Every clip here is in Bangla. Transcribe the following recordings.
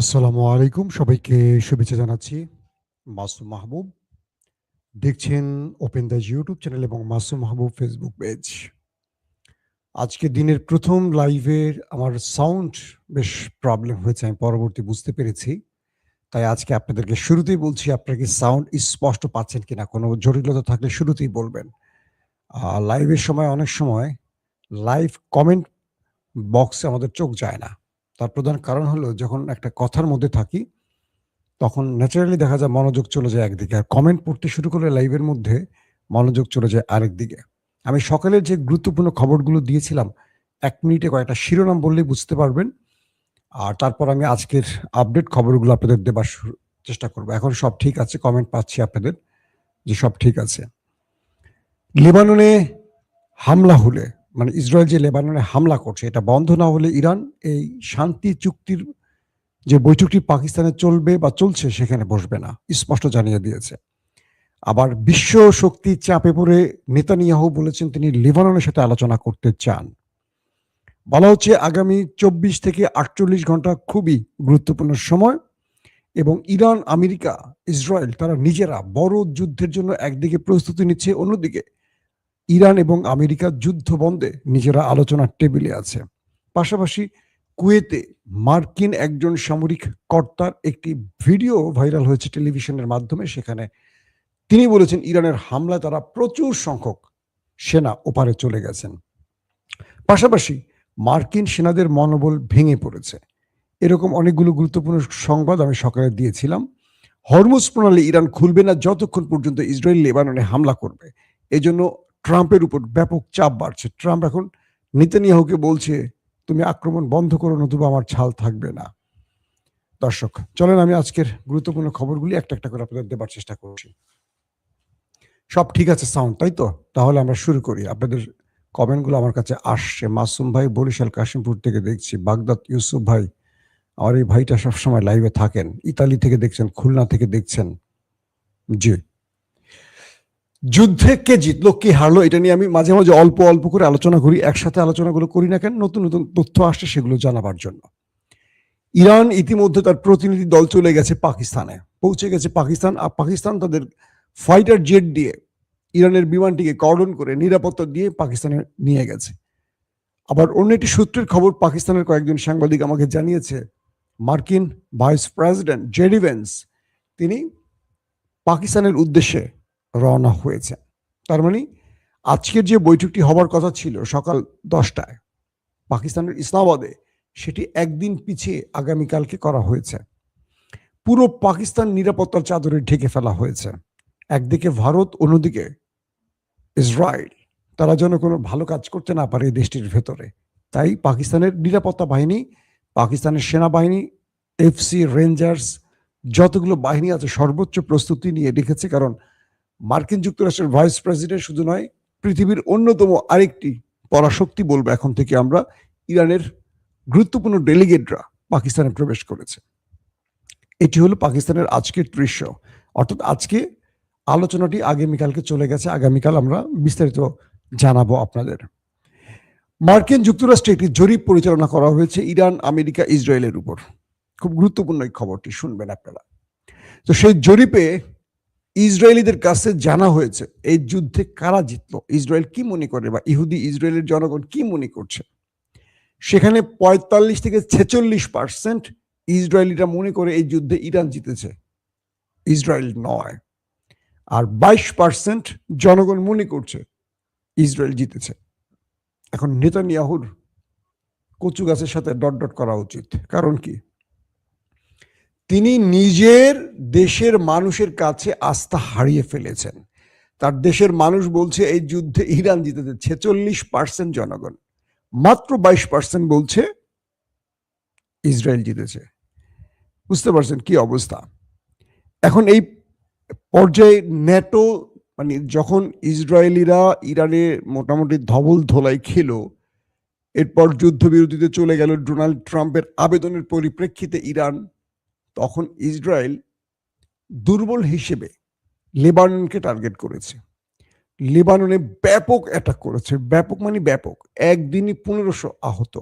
আসসালামু আলাইকুম। সবাইকে শুভেচ্ছা জানাচ্ছি। মাসুম মাহবুব। দেখছেন ওপেন দ্য ইউটিউব চ্যানেল এবং মাসুম মাহবুব ফেসবুক পেজ। আজকে দিনের ১ম লাইভের আমার সাউন্ড বেশ প্রবলেম হয়েছে। আমি পরবর্তী বুঝতে পেরেছি। তাই আজকে আপনাদেরকে শুরুতেই বলছি, আপনারা কি সাউন্ড স্পষ্ট পাচ্ছেন কিনা? কোনো জটিলতা থাকলে শুরুতেই বলবেন। লাইভের সময় অনেক সময় লাইভ কমেন্ট বক্সে আমাদের চোখ যায় না। তার প্রধান কারণ হলো, যখন একটা কথার মধ্যে থাকি তখন ন্যাচারালি দেখা যায় মনোযোগ চলে যায় একদিকে। আর কমেন্ট পড়তে শুরু করলে লাইভের মধ্যে মনোযোগ চলে যায় আরেকদিকে। আমি সকালের যে গুরুত্বপূর্ণ খবরগুলো দিয়েছিলাম, ১ মিনিটে কয়েকটা শিরোনাম বললেই বুঝতে পারবেন। আর তারপর আমি আজকের আপডেট খবরগুলো আপনাদের দেবার চেষ্টা করব। এখন সব ঠিক আছে, কমেন্ট পাচ্ছি আপনাদের যে সব ঠিক আছে। লেবাননে হামলা হলে, মানে ইসরায়েল যে লেবাননে হামলা করছে, এটা বন্ধ না হলে ইরান এই শান্তি চুক্তির যে বৈঠকটি পাকিস্তানে চলবে বা চলছে সেখানে বসবে না, স্পষ্ট জানিয়ে দিয়েছে। আবার বিশ্ব শক্তির চাপে পড়ে নেতানিয়াহু বলেছেন তিনি লেবাননের সাথে আলোচনা করতে চান। বলা হচ্ছে আগামী ২৪ থেকে ৪৮ ঘন্টা খুবই গুরুত্বপূর্ণ সময়, এবং ইরান, আমেরিকা, ইসরায়েল তারা নিজেরা বড় যুদ্ধের জন্য একদিকে প্রস্তুতি নিচ্ছে, অন্যদিকে ইরান এবং আমেরিকা যুদ্ধ বন্ধে নিজেরা আলোচনার টেবিলে আছে। পাশাপাশি কুয়েতে মার্কিন একজন সামরিক কর্তার একটি ভিডিও ভাইরাল হয়েছে টেলিভিশনের মাধ্যমে। সেখানে তিনি বলেছেন ইরানের হামলায় তারা প্রচুর সংখ্যক সেনা ওপারে চলে গেছেন। পাশাপাশি মার্কিন সেনাদের মনোবল ভেঙে পড়েছে। এরকম অনেকগুলো গুরুত্বপূর্ণ সংবাদ আমি সকালে দিয়েছিলাম। হরমুজ প্রণালী ইরান খুলবে না যতক্ষণ পর্যন্ত ইসরায়েল লেবাননে হামলা করবে। এজন্য ট্রাম্পের উপর ব্যাপক চাপ বাড়ছে। ট্রাম্প এখন নেতানিয়াহুকে বলছে, তুমি আক্রমণ বন্ধ করো, নতুবা আমার ছাল থাকবে না। দর্শক, চলেন আমি আজকের গুরুত্বপূর্ণ খবরগুলি একটা একটা করে আপনাদের দেবার চেষ্টা করছি। সব ঠিক আছে সাউন্ড, তাই তো? তাহলে আমরা শুরু করি। আপনাদের কমেন্টগুলো আমার কাছে আসছে। মাসুম ভাই বরিশাল কাশিমপুর থেকে দেখছি। বাগদাদ ইউসুফ ভাই, আমার এই ভাইটা সবসময় লাইভে থাকেন। ইতালি থেকে দেখছেন, খুলনা থেকে দেখছেন। জি। যুদ্ধে কে জিতলো কে হারলো এটা নিয়ে আমি মাঝে মাঝে অল্প অল্প করে আলোচনা করি। একসাথে আলোচনাগুলো করি না কেন? নতুন নতুন তথ্য আসছে, সেগুলো জানাবার জন্য। ইরান ইতিমধ্যে তার প্রতিনিধি দল চলে গেছে পাকিস্তানে, পৌঁছে গেছে পাকিস্তান। আর পাকিস্তান তাদের ফাইটার জেট দিয়ে ইরানের বিমানটিকে কর্ডন করে নিরাপত্তা দিয়ে পাকিস্তানে নিয়ে গেছে। আবার অন্য একটি সূত্রের খবর, পাকিস্তানের কয়েকজন সাংবাদিক আমাকে জানিয়েছে মার্কিন ভাইস প্রেসিডেন্ট জেডি ভেন্স তিনি পাকিস্তানের উদ্দেশ্যে রওনা হয়েছে। তার মানে আজকের যে বৈঠকটি হবার কথা ছিল সকাল 10টায় পাকিস্তানের ইসলামাবাদে, সেটি একদিন পিছিয়ে আগামীকালকে করা হয়েছে। পুরো পাকিস্তান নিরাপত্তার চাদরে ঢেকে ফেলা হয়েছে। একদিকে ভারত, অন্যদিকে ইসরায়েল, তারা যেন কোনো ভালো কাজ করতে না পারে এই দেশটির ভেতরে। তাই পাকিস্তানের নিরাপত্তা বাহিনী, পাকিস্তানের সেনাবাহিনী, এফসি, রেঞ্জার্স, যতগুলো বাহিনী আছে সর্বোচ্চ প্রস্তুতি নিয়ে রেখেছে। কারণ মার্কিন যুক্তরাষ্ট্রের ভাইস প্রেসিডেন্ট শুধু নয়, পৃথিবীর অন্যতম আরেকটি পরাশক্তি বলবো এখন থেকে আমরা, ইরানের গুরুত্বপূর্ণ ডেলিগেটরা পাকিস্তানে প্রবেশ করেছে। এটি হলো পাকিস্তানের আজকের দৃশ্য। অর্থাৎ আজকে আলোচনাটি আগামীকালকে চলে গেছে। আগামীকাল আমরা বিস্তারিত জানাবো আপনাদের। মার্কিন যুক্তরাষ্ট্রে একটি জরিপ পরিচালনা করা হয়েছে ইরান, আমেরিকা, ইসরায়েলের উপর। খুব গুরুত্বপূর্ণ এই খবরটি, শুনবেন আপনারা। তো সেই জরিপে ইসরায়েলিদের কাছে জানা হয়েছে এই যুদ্ধে কারা জিতলো, ইসরায়েল কি মনে করে, বা ইহুদি ইসরায়েলের জনগণ কি মনে করছে। সেখানে ৪৫ থেকে ৪৬% ইসরায়েলিরা মনে করে এই যুদ্ধে ইরান জিতেছে, ইসরায়েল নয়। আর ২২% জনগণ মনে করছে ইসরায়েল জিতেছে। এখন নেতানিয়াহুর কচু গাছের সাথে ডট ডট করা উচিত। কারণ কি? তিনি নিজের দেশের মানুষের কাছে আস্থা হারিয়ে ফেলেছেন। তার দেশের মানুষ বলছে এই যুদ্ধে ইরান জিতেছে, ৪৬% জনগণ। মাত্র ২২% বলছে ইসরায়েল জিতেছে। বুঝতে পারছেন কি অবস্থা? এখন এই পর্যায়ে ন্যাটো, মানে যখন ইসরায়েলিরা ইরানে মোটামুটি ধবল ধোলাই খেলো, এরপর যুদ্ধবিরতিতে চলে গেল ডোনাল্ড ট্রাম্পের আবেদনের পরিপ্রেক্ষিতে ইরান, তখন ইসরায়েল দুর্বল হিসেবে লেবাননকে টার্গেট করেছে। লেবাননে ব্যাপক অ্যাটাক করেছে, ব্যাপক মানে ব্যাপক। একদিনই ১৫০০ আহত,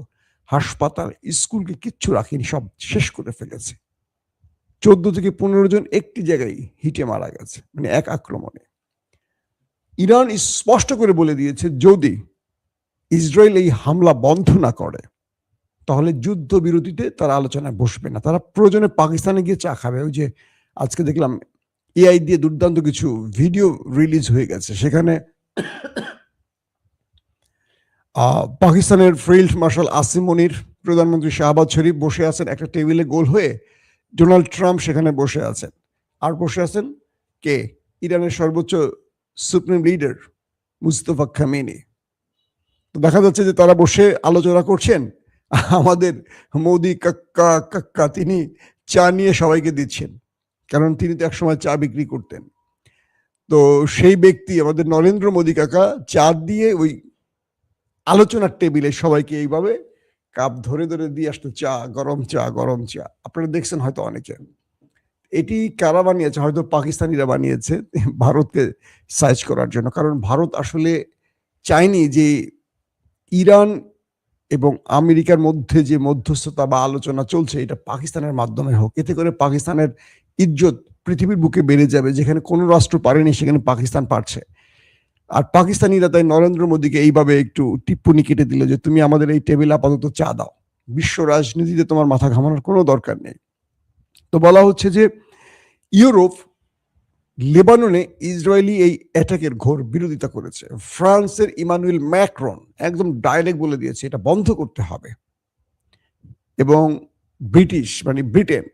হাসপাতাল, স্কুলকে কিচ্ছু রাখেনি, সব শেষ করে ফেলেছে। 14 থেকে 15 জন একটি জায়গায় হিটে মারা গেছে, মানে এক আক্রমণে। ইরান স্পষ্ট করে বলে দিয়েছে যদি ইসরায়েল এই হামলা বন্ধ না করে তাহলে যুদ্ধবিরতিতে তারা আলোচনায় বসবে না, তারা প্রয়োজনে পাকিস্তানে গিয়ে চা খাবে। ওই যে আজকে দেখলাম এআই দিয়ে দুর্দান্ত কিছু ভিডিও রিলিজ হয়ে গেছে, সেখানে পাকিস্তানের ফিল্ড মার্শাল আসিম মনির, প্রধানমন্ত্রী শাহবাজ শরীফ বসে আছেন একটা টেবিলে গোল হয়ে, ডোনাল্ড ট্রাম্প সেখানে বসে আছেন, আর বসে আছেন কে, ইরানের সর্বোচ্চ সুপ্রিম লিডার মুস্তফা খামেনি। তো দেখা যাচ্ছে যে তারা বসে আলোচনা করছেন, আমাদের মোদি কাক্কা কাক্কা তিনি চা নিয়ে সবাইকে দিচ্ছেন, কারণ তিনি তো একসময় চা বিক্রি করতেন। তো সেই ব্যক্তি আমাদের নরেন্দ্র মোদি কাকা চা দিয়ে ওই আলোচনার টেবিলে সবাইকে এইভাবে কাপ ধরে ধরে দিয়ে আসতো, চা গরম চা গরম চা। আপনারা দেখছেন হয়তো অনেকে। এটি কারা বানিয়েছে? হয়তো পাকিস্তানিরা বানিয়েছে ভারতকে সাইজ করার জন্য, কারণ ভারত আসলে চায়নি যে ইরান এবং আমেরিকার মধ্যে যে মধ্যস্থতা বা আলোচনা চলছে এটা পাকিস্তানের মাধ্যমে হোক, এতে করে পাকিস্তানের ইজ্জত পৃথিবীর বুকে বেড়ে যাবে। যেখানে কোনো রাষ্ট্র পারেনি সেখানে পাকিস্তান পারছে। আর পাকিস্তানিরা তাই নরেন্দ্র মোদীকে এইভাবে একটু টিপ্পনি কেটে দিল যে তুমি আমাদের এই টেবিল আপাতত চা দাও, বিশ্ব রাজনীতিতে তোমার মাথা ঘামানোর কোনো দরকার নেই। তো বলা হচ্ছে যে ইউরোপ লেবাননে ইসরায়েলি এই অ্যাটাকের ঘোর বিরোধিতা করেছে। ফ্রান্সের ইমানুয়েল ম্যাক্রন একদম ডাইরেক্ট বলে দিয়েছে এটা বন্ধ করতে হবে, এবং ব্রিটিশ মানে ব্রিটেন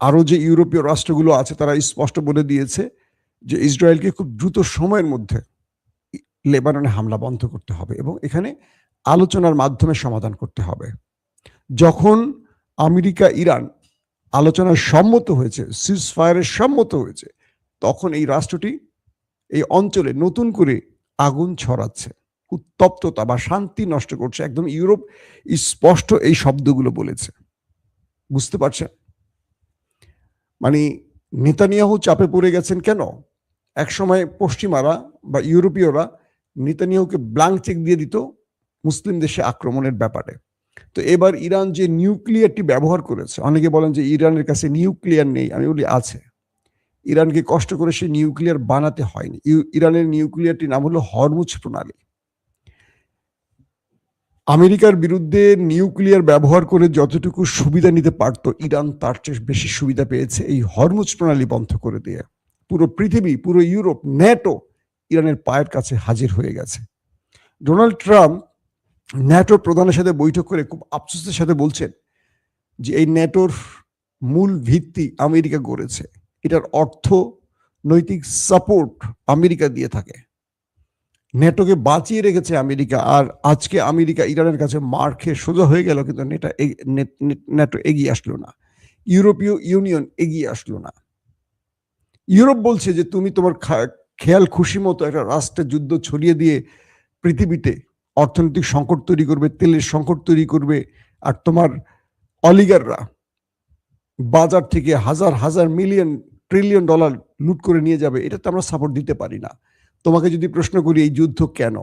আরো যে ইউরোপীয় রাষ্ট্রগুলো আছে তারা স্পষ্ট বলে দিয়েছে যে ইসরায়েলকে খুব দ্রুত সময়ের মধ্যে লেবাননে হামলা বন্ধ করতে হবে এবং এখানে আলোচনার মাধ্যমে সমাধান করতে হবে। যখন আমেরিকা ইরান আলোচনায় সম্মত হয়েছে, সিজ ফায়ারের সম্মত হয়েছে, তখন এই রাষ্ট্রটি এই অঞ্চলে নতুন করে আগুন ছড়াচ্ছে, উত্তপ্ততা বা শান্তি নষ্ট করছে। একদম ইউরোপ স্পষ্ট এই শব্দগুলো বলেছে, বুঝতে পারছেন? মানে নেতানিয়াহু চাপে পড়ে গেছেন কেন? একসময় পশ্চিমারা বা ইউরোপীয়রা নেতানিয়াহুকে ব্ল্যাঙ্ক চেক দিয়ে দিত মুসলিম দেশে আক্রমণের ব্যাপারে। তো এবার ইরান যে নিউক্লিয়ারটি ব্যবহার করেছে, অনেকে বলেন যে ইরানের কাছে নিউক্লিয়ার নেই, আমি বলি আছে। ইরানকে কষ্ট করে সে নিউক্লিয়ার বানাতে হয়নি। ইরানের নিউক্লিয়ারটির নাম হলো হরমুজ প্রণালী। আমেরিকার বিরুদ্ধে নিউক্লিয়ার ব্যবহার করে যতটুকু সুবিধা নিতে পারত, ইরান তার চেয়ে বেশি সুবিধা পেয়েছে এই হরমুজ প্রণালী বন্ধ করে দিয়ে। পুরো পৃথিবী, পুরো ইউরোপ, ন্যাটো ইরানের পায়ের কাছে হাজির হয়ে গেছে। ডোনাল্ড ট্রাম্প ন্যাটোর প্রধানের সাথে বৈঠক করে খুব আফসোসের সাথে বলছেন যে এই ন্যাটোর মূল ভিত্তি আমেরিকা গড়েছে, এটার অর্থনৈতিক সাপোর্ট আমেরিকা দিয়ে থাকে, ন্যাটোকে বাঁচিয়ে রেখেছে আমেরিকা। আর আজকে আমেরিকা ইরানের কাছে মার খেয়ে সোজা হয়ে গেল, কিন্তু ন্যাটো এগিয়ে আসলো না, ইউরোপীয় ইউনিয়ন এগিয়ে আসলো না। ইউরোপ বলছে যে তুমি তোমার খেয়াল খুশি মতো একটা রাষ্ট্রের যুদ্ধ ছড়িয়ে দিয়ে পৃথিবীতে অর্থনৈতিক সংকট তৈরি করবে, তেলের সংকট তৈরি করবে, আর তোমার অলিগাররা বাজার থেকে হাজার হাজার মিলিয়ন ট্রিলিয়ন ডলার লুট করে নিয়ে যাবে। এটা তো আমরা সাপোর্ট দিতে পারি না। তোমাকে যদি প্রশ্ন করি এই যুদ্ধ কেন,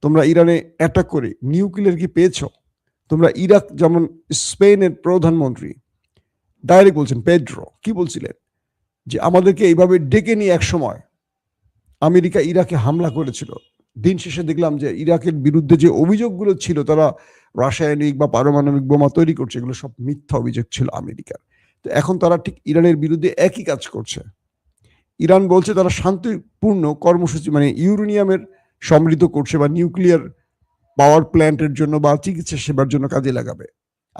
তোমরা ইরানে অ্যাটাক করে নিউক্লিয়ার কি পেয়েছ? তোমরা ইরাক, যেমন স্পেনের প্রধানমন্ত্রী ডাইরেক্ট বলছেন, পেড্রো কি বলছিলেন যে আমাদেরকে এইভাবে ডেকে নিয়ে এক সময় আমেরিকা ইরাকে হামলা করেছিল। দিন শেষে দেখলাম যে ইরাকের বিরুদ্ধে যে অভিযোগগুলো ছিল, তারা রাসায়নিক বা পারমাণবিক বোমা তৈরি করছে, এগুলো সব মিথ্যা অভিযোগ ছিল আমেরিকার। তো এখন তারা ঠিক ইরানের বিরুদ্ধে একই কাজ করছে। ইরান বলছে তারা শান্তিপূর্ণ কর্মসূচি মানে ইউরেনিয়ামের সমৃদ্ধ করছে বা নিউক্লিয়ার পাওয়ার প্ল্যান্টের জন্য বা চিকিৎসা সেবার জন্য কাজে লাগাবে।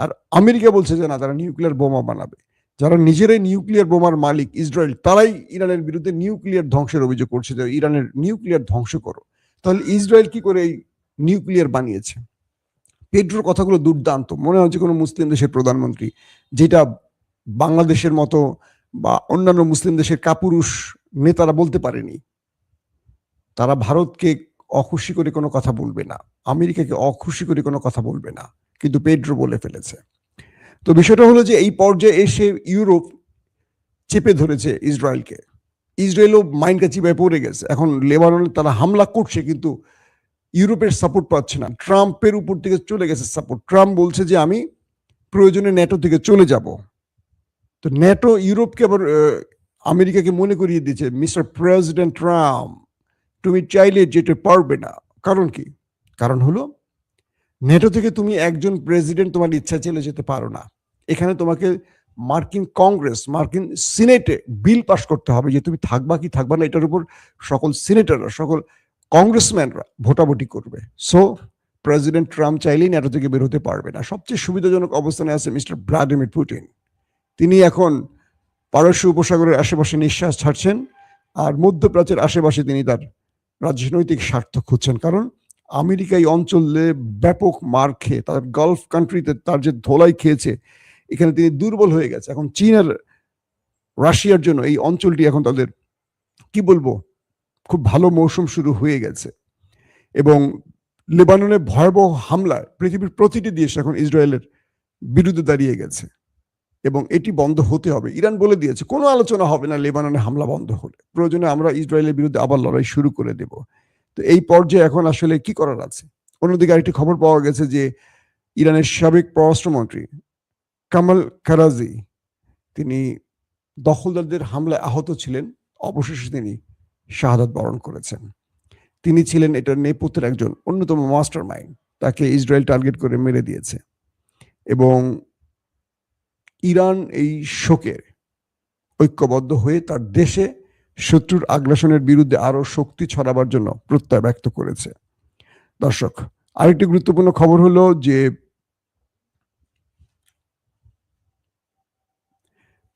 আর আমেরিকা বলছে যে না, তারা নিউক্লিয়ার বোমা বানাবে। যারা নিজেরাই নিউক্লিয়ার বোমার মালিক ইসরায়েল, তারাই ইরানের বিরুদ্ধে নিউক্লিয়ার ধ্বংসের অভিযোগ করছে যে ইরানের নিউক্লিয়ার ধ্বংস করো। তাহলে ইসরায়েল কি করে এই নিউক্লিয়ার বানিয়েছে? পেড্রোর কথাগুলো দুর্দান্ত, মনে হচ্ছে কোনো মুসলিম দেশের প্রধানমন্ত্রী, যেটা বাংলাদেশের মতো বা অন্যান্য মুসলিম দেশের কাপুরুষ নেতারা বলতে পারেনি। তারা ভারতকে অখুশি করে কোনো কথা বলবে না, আমেরিকাকে অখুশি করে কোনো কথা বলবে না, কিন্তু পেড্রো বলে ফেলেছে। তো বিষয়টা হলো যে এই পর্যায়ে এসে ইউরোপ চেপে ধরেছে ইসরায়েলকে, ইসরায়েলও মাইন্ডকা চিপায় পড়ে গেছে। এখন লেবাননে তারা হামলা করছে, কিন্তু ইউরোপের সাপোর্ট পাচ্ছে না, ট্রাম্পের উপর থেকে চলে গেছে সাপোর্ট। ট্রাম্প বলছে যে আমি প্রয়োজনে ন্যাটো থেকে চলে যাব, তো ন্যাটো ইউরোপকে আবার আমেরিকাকে মনে করিয়ে দিয়েছে, মিস্টার প্রেসিডেন্ট ট্রাম্প তুমি চাইলে যেতে পারবে না। কারণ কি? কারণ হলো ন্যাটো থেকে তুমি একজন প্রেসিডেন্ট তোমার ইচ্ছা চলে যেতে পারো না। এখানে তোমাকে মার্কিন কংগ্রেস, মার্কিন সিনেটে বিল পাস করতে হবে যে তুমি থাকবা কি থাকবা না, এটার উপর সকল সিনেটররা, সকল কংগ্রেসম্যানরা ভোটাভুটি করবে। সো প্রেসিডেন্ট ট্রাম্প চাইলেই ন্যাটো থেকে বের হতে পারবে না। সবচেয়ে সুবিধাজনক অবস্থানে আছে মিস্টার ভ্লাদিমির পুতিন। তিনি এখন পারস্য উপসাগরের আশেপাশে নিঃশ্বাস ছাড়ছেন, আর মধ্যপ্রাচ্যের আশেপাশে তিনি তার রাজনৈতিক স্বার্থ খুঁজছেন। কারণ আমেরিকা এই অঞ্চলে ব্যাপক মার খেয়ে, তার গালফ কান্ট্রিতে তার যে ধোলাই খেয়েছে, এখানে তিনি দুর্বল হয়ে গেছে। এখন চীন আর রাশিয়ার জন্য এই অঞ্চলটি এখন তাদের কি বলবো, খুব ভালো মৌসুম শুরু হয়ে গেছে। এবং লেবাননে ভয়াবহ হামলায় পৃথিবীর প্রতিটি দেশ এখন ইসরায়েলের বিরুদ্ধে দাঁড়িয়ে গেছে, এবং এটি বন্ধ হতে হবে। ইরান বলে দিয়েছে কোনো আলোচনা হবে না লেবাননে হামলা বন্ধ হলে, প্রয়োজনে আমরা ইসরায়েলের বিরুদ্ধে আবার লড়াই শুরু করে দেব। তো এই পর্যায়ে এখন আসলে কি করার আছে? অন্যদিকে আরেকটি খবর পাওয়া গেছে যে ইরানের সাবেক পররাষ্ট্রমন্ত্রী কামাল কারাজি, তিনি দখলদারদের হামলায় আহত ছিলেন, অবশেষে তিনি শাহাদাত বরণ করেছেন। তিনি ছিলেন এটার নেপথ্যের একজন অন্যতম মাস্টার মাইন্ড। তাকে ইসরায়েল টার্গেট করে মেরে দিয়েছে, এবং ইরান এই শোকে ঐক্যবদ্ধ হয়ে তার দেশে শত্রুর আগ্রাসনের বিরুদ্ধে আরো শক্তি ছড়াবার জন্য প্রত্যয় ব্যক্ত করেছে। দর্শক, আরেকটি গুরুত্বপূর্ণ খবর হলো যে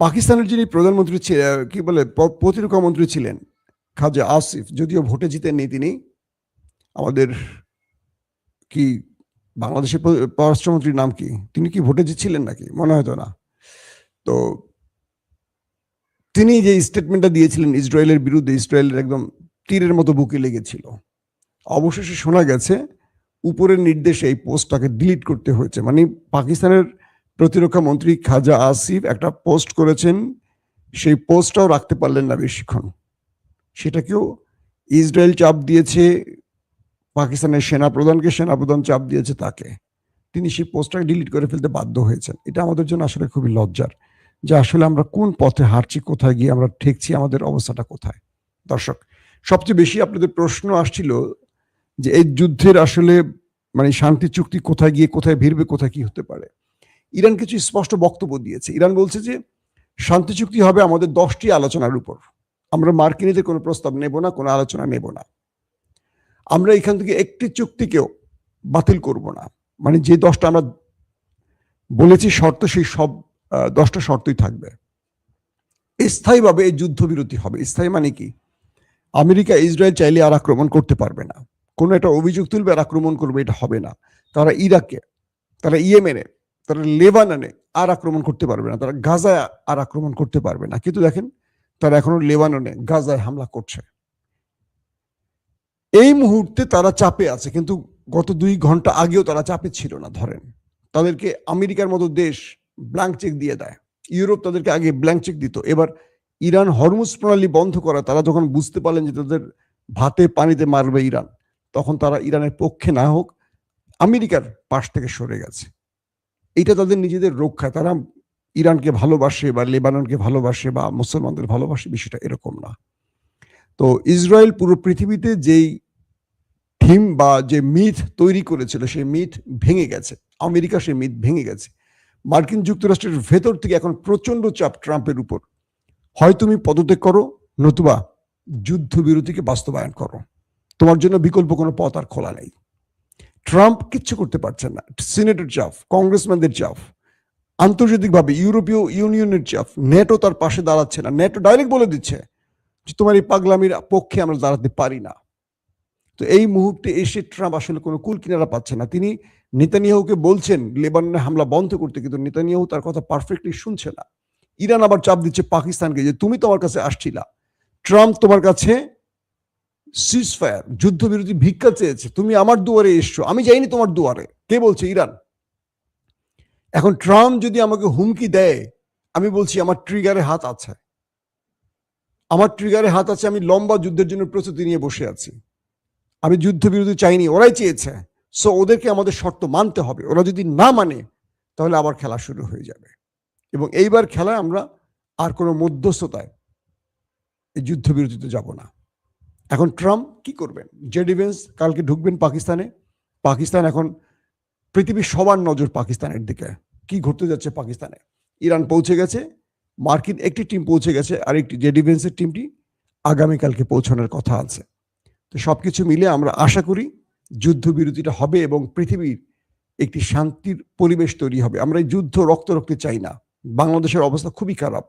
পাকিস্তানের যিনি প্রধানমন্ত্রী কি বলে প্রতিরক্ষা মন্ত্রী ছিলেন খাজা আসিফ, যদিও ভোটে জিতেননি তিনি, আমাদের কি বাংলাদেশের পররাষ্ট্রমন্ত্রীর নাম কি, তিনি কি ভোটে জিতছিলেন নাকি, মনে হয়তো না। তো তিনি যে স্টেটমেন্টটা দিয়েছিলেন ইসরায়েলের বিরুদ্ধে, ইসরায়েলের একদম তীরের মতো বুকে লেগেছিল। অবশেষে শোনা গেছে উপরের নির্দেশে এই পোস্টটাকে ডিলিট করতে হয়েছে। মানে পাকিস্তানের প্রতিরক্ষা মন্ত্রী খাজা আসিফ একটা পোস্ট করেছেন, সেই পোস্টটাও রাখতে পারলেন না বেশিক্ষণ। সেটাকেও ইসরায়েল চাপ দিয়েছে পাকিস্তানের সেনাপ্রধানকে, সেনাপ্রধান চাপ দিয়েছে তাকে, তিনি সেই পোস্টটাকে ডিলিট করে ফেলতে বাধ্য হয়েছেন। এটা আমাদের জন্য আসলে খুবই লজ্জার, যে আসলে আমরা কোন পথে হাঁটছি, কোথায় গিয়ে আমরা ঠেকছি, আমাদের অবস্থাটা কোথায়। দর্শক, সবচেয়ে বেশি আপনাদের প্রশ্ন আসছিল যে এই যুদ্ধের আসলে মানে শান্তি চুক্তি কোথায় গিয়ে কোথায় ভিড়বে, কোথায় কি হতে পারে। ইরান কিছু স্পষ্ট বক্তব্য দিয়েছে। ইরান বলছে যে শান্তি চুক্তি হবে আমাদের 10টি আলোচনার উপর, আমরা মার্কিনীদের কোনো প্রস্তাব নেব না, কোনো আলোচনা নেব না, আমরা এখান থেকে একটি চুক্তিকেও বাতিল করব না। মানে যে 10টা আমরা বলেছি শর্ত, সেই সব 10টা শর্তই থাকবে। স্থায়ীভাবে এই যুদ্ধবিরতি হবে। স্থায়ী মানে কি? আমেরিকা ইসরায়েল চাইলে আর আক্রমণ করতে পারবে না, কোনো একটা অভিযোগ তুলবে আর আক্রমণ করবে, এটা হবে না। তারা ইরাকে, তারা ইয়েমেনে, তারা লেবাননে আর আক্রমণ করতে পারবে না, তারা গাজায় আর আক্রমণ করতে পারবে না। কিন্তু দেখেন, তারা এখনো লেবাননে, গাজায় হামলা করছে। এই মুহূর্তে তারা চাপে আছে, কিন্তু গত 2 ঘন্টা আগেও তারা চাপে ছিল না। ধরেন তাদেরকে আমেরিকার মতো দেশ ব্ল্যাঙ্ক চেক দিয়ে দেয়, ইউরোপ তাদেরকে আগে ব্ল্যাঙ্ক চেক দিত। এবার ইরান হরমুজ প্রণালী বন্ধ করা, তারা যখন বুঝতে পারলেন যে তাদের ভাতে পানিতে মারবে ইরান, তখন তারা ইরানের পক্ষে না হোক আমেরিকার পাশ থেকে সরে গেছে। এটা তাদের নিজেদের রক্ষা। তারা ইরানকে ভালোবাসে বা লেবাননকে ভালোবাসে বা মুসলমানদের ভালোবাসে, বিষয়টা এরকম না। তো ইসরায়েল পুরো পৃথিবীতে যেই থিম বা যে মিথ তৈরি করেছিল, সেই মিথ ভেঙে গেছে। আমেরিকা সেই মিথ ভেঙে গেছে। মার্কিন যুক্তরাষ্ট্রের ভেতর থেকে এখন প্রচন্ড চাপ ট্রাম্পের উপর, হয় তুমি পদত্যাগ করো, নতুবা যুদ্ধবিরতিকে বাস্তবায়ন করো, তোমার জন্য বিকল্প কোনো পথ আর খোলা নেই। ট্রাম্প কিচ্ছু করতে পারছেন না। সিনেটের চাপ, কংগ্রেসম্যানদের চাপ, আন্তর্জাতিকভাবে ইউরোপীয় ইউনিয়নের চাপ, নেটো তার পাশে দাঁড়াচ্ছে না। নেটো ডাইরেক্ট বলে দিচ্ছে যে তোমার এই পাগলামির পক্ষে আমরা দাঁড়াতে পারি না। তো এই মুহূর্তে এসে ট্রাম্প আসলে কোনো কুল কিনারা পাচ্ছে না। তিনি নেতানিয়াহুকে বলছেন লেবাননে হামলা বন্ধ করতে, কিন্তু নেতানিয়াহু তার কথা পারফেক্টলি শুনছে না। ইরান আবার চাপ দিচ্ছে পাকিস্তানকে যে তুমি তো আমার কাছে আসছিলা, ট্রাম্প তোমার কাছে সিজফায়ার, যুদ্ধবিরতি ভিক্ষা চেয়েছে, তুমি আমার দুয়ারে এসছো, আমি যাইনি তোমার দুয়ারে। কে বলছে? ইরান। এখন ট্রাম্প যদি আমাকে হুমকি দেয়, আমি বলছি আমার ট্রিগারে হাত আছে, আমার ট্রিগারে হাত আছে, আমি লম্বা যুদ্ধের জন্য প্রস্তুতি নিয়ে বসে আছি। আমি যুদ্ধবিরতি চাইনি, ওরাই চেয়েছে। সো ওদেরকে আমাদের শর্ত মানতে হবে। ওরা যদি না মানে, তাহলে আবার খেলা শুরু হয়ে যাবে। এবং এইবার খেলায় আমরা আর কোনো মধ্যস্থতায় এই যুদ্ধবিরতিতে যাব না। এখন ট্রাম্প কি করবেন? জেডি ভেন্স কালকে ঢুকবেন পাকিস্তানে। পাকিস্তান এখন পৃথিবীর সবার নজর পাকিস্তানের দিকে। কি ঘটতে যাচ্ছে পাকিস্তানে? ইরান পৌঁছে গেছে, মার্কিন একটি টিম পৌঁছে গেছে, আরেকটি জেডি ভেন্সের টিমটি আগামীকালকে পৌঁছানোর কথা আছে। তো সবকিছু মিলে আমরা আশা করি যুদ্ধবিরতিটা হবে এবং পৃথিবীর একটি শান্তির পরিবেশ তৈরি হবে। আমরা এই যুদ্ধ রক্তে চাই না। বাংলাদেশের অবস্থা খুবই খারাপ।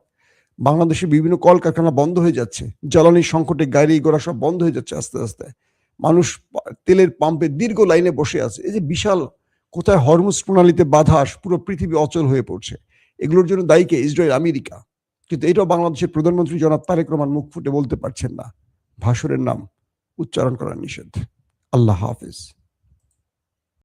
বাংলাদেশে বিভিন্ন কলকারখানা বন্ধ হয়ে যাচ্ছে, জ্বালানি সংকটে গাড়ি ঘোড়া সব বন্ধ হয়ে যাচ্ছে আস্তে আস্তে। মানুষ তেলের পাম্পে দীর্ঘ লাইনে বসে আছে। এই যে বিশাল, কোথায় হরমুজ প্রণালীতে বাধা, পুরো পৃথিবী অচল হয়ে পড়ছে। এগুলোর জন্য দায়ী কে? Israel, America. কিন্তু এটাও বাংলাদেশের প্রধানমন্ত্রী জনাব তারেক রহমান মুখ ফুটে বলতে পারছেন না। ভাষণের নাম উচ্চারণ করা নিষেধ। আল্লাহ হাফিজ।